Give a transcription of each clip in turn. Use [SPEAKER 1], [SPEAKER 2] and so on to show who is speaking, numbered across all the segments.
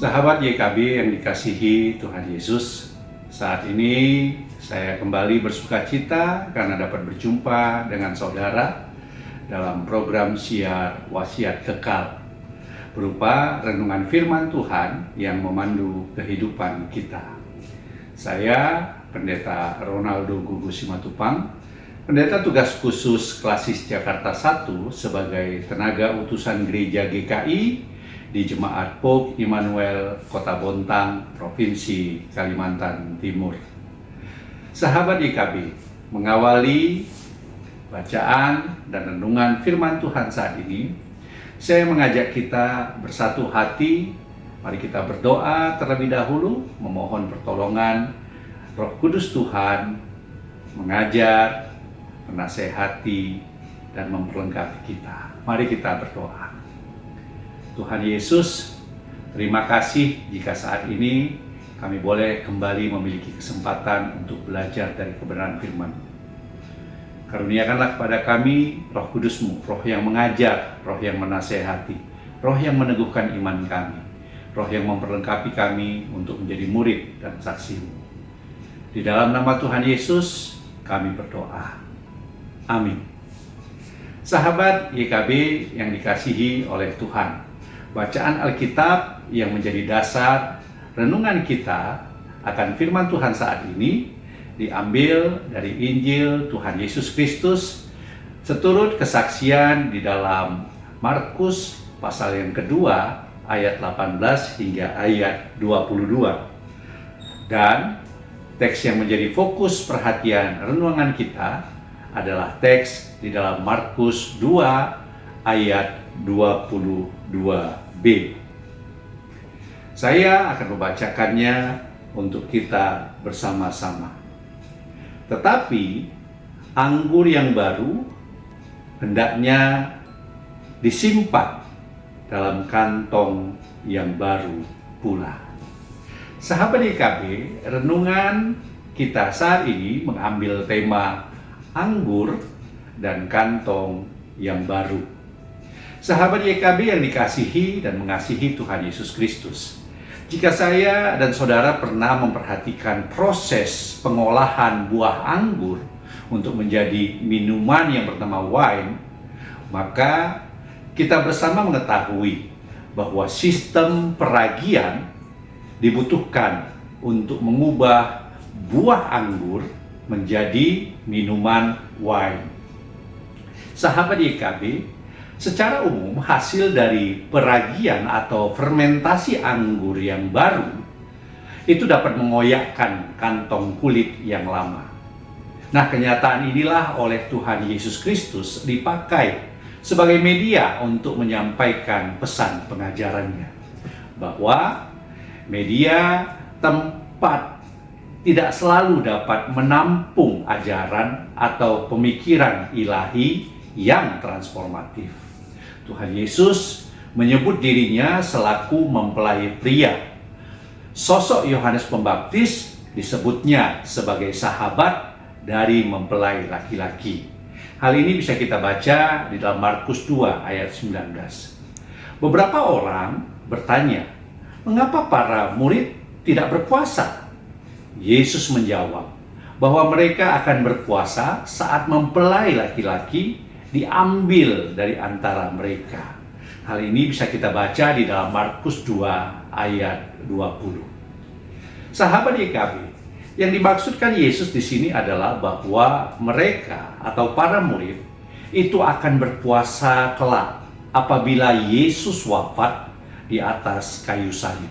[SPEAKER 1] Sahabat YKB yang dikasihi Tuhan Yesus, saat ini saya kembali bersukacita karena dapat berjumpa dengan saudara dalam program siar Wasiat Kekal, berupa renungan firman Tuhan yang memandu kehidupan kita. Saya, Pendeta Ronaldo Gugu Simatupang, Pendeta tugas khusus Klasis Jakarta 1 sebagai tenaga utusan Gereja GKI di Jemaat Pope Immanuel Kota Bontang, Provinsi Kalimantan Timur. Sahabat YKB, mengawali bacaan dan renungan firman Tuhan saat ini, saya mengajak kita bersatu hati. Mari kita berdoa terlebih dahulu, memohon pertolongan Roh Kudus Tuhan mengajar, menasehati, dan memperlengkapi kita. Mari kita berdoa. Tuhan Yesus, terima kasih jika saat ini kami boleh kembali memiliki kesempatan untuk belajar dari kebenaran firman. Karuniakanlah kepada kami Roh Kudus-Mu, Roh yang mengajar, Roh yang menasehati, Roh yang meneguhkan iman kami, Roh yang memperlengkapi kami untuk menjadi murid dan saksi-Mu. Di dalam nama Tuhan Yesus, kami berdoa. Amin. Sahabat YKB yang dikasihi oleh Tuhan, bacaan Alkitab yang menjadi dasar renungan kita akan firman Tuhan saat ini diambil dari Injil Tuhan Yesus Kristus seturut kesaksian di dalam Markus pasal yang kedua ayat 18 hingga ayat 22. Dan teks yang menjadi fokus perhatian renungan kita adalah teks di dalam Markus 2 ayat 22b. Saya akan membacakannya untuk kita bersama-sama. Tetapi anggur yang baru hendaknya disimpan dalam kantong yang baru pula. Sahabat YKB, renungan kita saat ini mengambil tema anggur dan kantong yang baru. Sahabat YKB yang dikasihi dan mengasihi Tuhan Yesus Kristus, jika saya dan saudara pernah memperhatikan proses pengolahan buah anggur untuk menjadi minuman yang bernama wine, maka kita bersama mengetahui bahwa sistem peragian dibutuhkan untuk mengubah buah anggur menjadi minuman wine. Sahabat YKB, secara umum hasil dari peragian atau fermentasi anggur yang baru itu dapat mengoyakkan kantong kulit yang lama. Nah, kenyataan inilah oleh Tuhan Yesus Kristus dipakai sebagai media untuk menyampaikan pesan pengajarannya, bahwa media tempat tidak selalu dapat menampung ajaran atau pemikiran ilahi yang transformatif. Tuhan Yesus menyebut dirinya selaku mempelai pria. Sosok Yohanes Pembaptis disebutnya sebagai sahabat dari mempelai laki-laki. Hal ini bisa kita baca di dalam Markus 2 ayat 19. Beberapa orang bertanya, mengapa para murid tidak berpuasa? Yesus menjawab bahwa mereka akan berpuasa saat mempelai laki-laki diambil dari antara mereka. Hal ini bisa kita baca di dalam Markus 2 ayat 20. Sahabat YKB, yang dimaksudkan Yesus di sini adalah bahwa mereka atau para murid itu akan berpuasa kelak apabila Yesus wafat di atas kayu salib.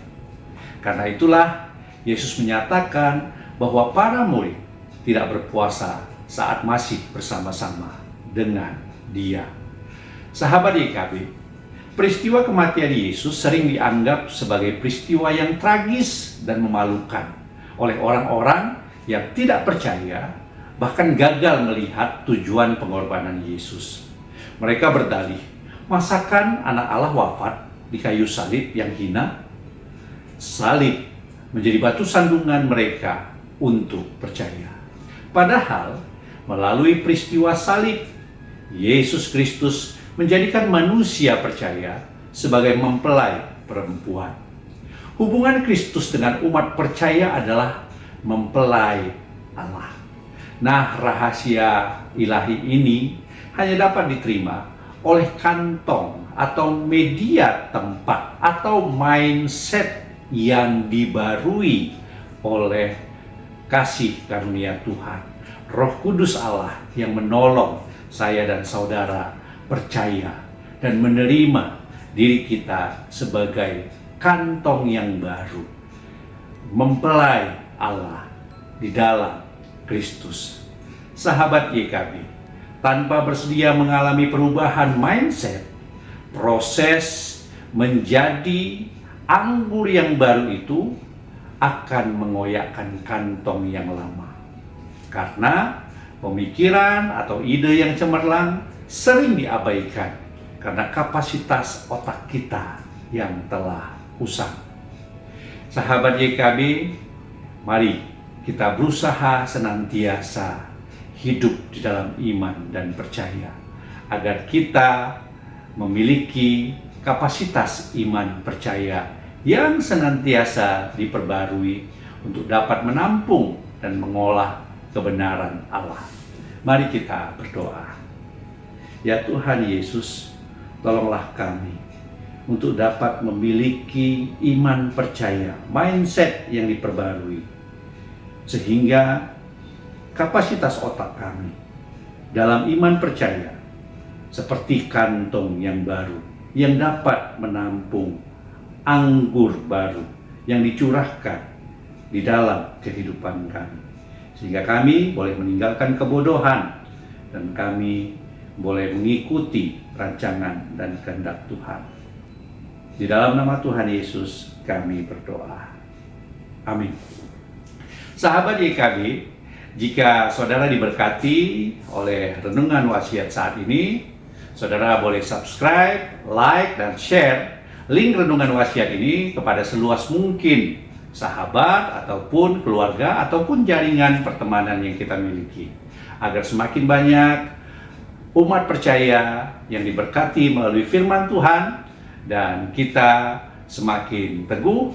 [SPEAKER 1] Karena itulah Yesus menyatakan bahwa para murid tidak berpuasa saat masih bersama-sama dengan Dia. Sahabat YKB, peristiwa kematian Yesus sering dianggap sebagai peristiwa yang tragis dan memalukan oleh orang-orang yang tidak percaya, bahkan gagal melihat tujuan pengorbanan Yesus. Mereka berdalih, masakan anak Allah wafat di kayu salib yang hina? Salib menjadi batu sandungan mereka untuk percaya. Padahal melalui peristiwa salib, Yesus Kristus menjadikan manusia percaya sebagai mempelai perempuan. Hubungan Kristus dengan umat percaya adalah mempelai Allah. Nah, rahasia ilahi ini hanya dapat diterima oleh kantong atau media tempat atau mindset yang dibarui oleh kasih karunia Tuhan, Roh Kudus Allah yang menolong saya dan saudara percaya dan menerima diri kita sebagai kantong yang baru, mempelai Allah di dalam Kristus. Sahabat YKB, tanpa bersedia mengalami perubahan mindset, proses menjadi anggur yang baru itu akan mengoyakkan kantong yang lama. Karena pemikiran atau ide yang cemerlang sering diabaikan karena kapasitas otak kita yang telah usang. Sahabat YKB, mari kita berusaha senantiasa hidup di dalam iman dan percaya agar kita memiliki kapasitas iman percaya yang senantiasa diperbarui untuk dapat menampung dan mengolah kebenaran Allah. Mari kita berdoa. Ya Tuhan Yesus, tolonglah kami untuk dapat memiliki iman percaya, mindset yang diperbarui, sehingga kapasitas otak kami dalam iman percaya seperti kantong yang baru yang dapat menampung anggur baru yang dicurahkan di dalam kehidupan kami, sehingga kami boleh meninggalkan kebodohan dan kami boleh mengikuti rancangan dan kehendak Tuhan. Di dalam nama Tuhan Yesus kami berdoa. Amin. Sahabat YKB, jika saudara diberkati oleh renungan wasiat saat ini, saudara boleh subscribe, like, dan share link renungan wasiat ini kepada seluas mungkin sahabat ataupun keluarga ataupun jaringan pertemanan yang kita miliki, agar semakin banyak umat percaya yang diberkati melalui firman Tuhan dan kita semakin teguh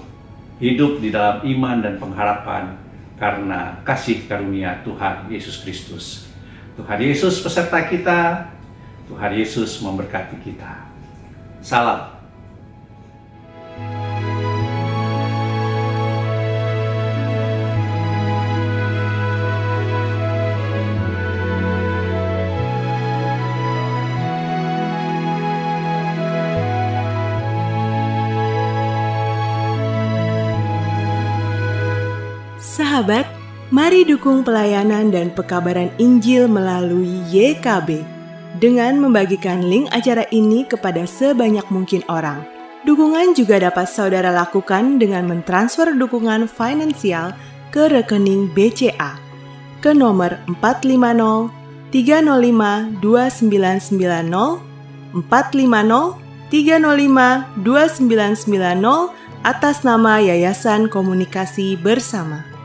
[SPEAKER 1] hidup di dalam iman dan pengharapan karena kasih karunia Tuhan Yesus Kristus. Tuhan Yesus peserta kita, Tuhan Yesus memberkati kita. Salam.
[SPEAKER 2] Sahabat, mari dukung pelayanan dan pekabaran Injil melalui YKB dengan membagikan link acara ini kepada sebanyak mungkin orang. Dukungan juga dapat saudara lakukan dengan mentransfer dukungan finansial ke rekening BCA ke nomor 450 305 2990 450 305 2990 atas nama Yayasan Komunikasi Bersama.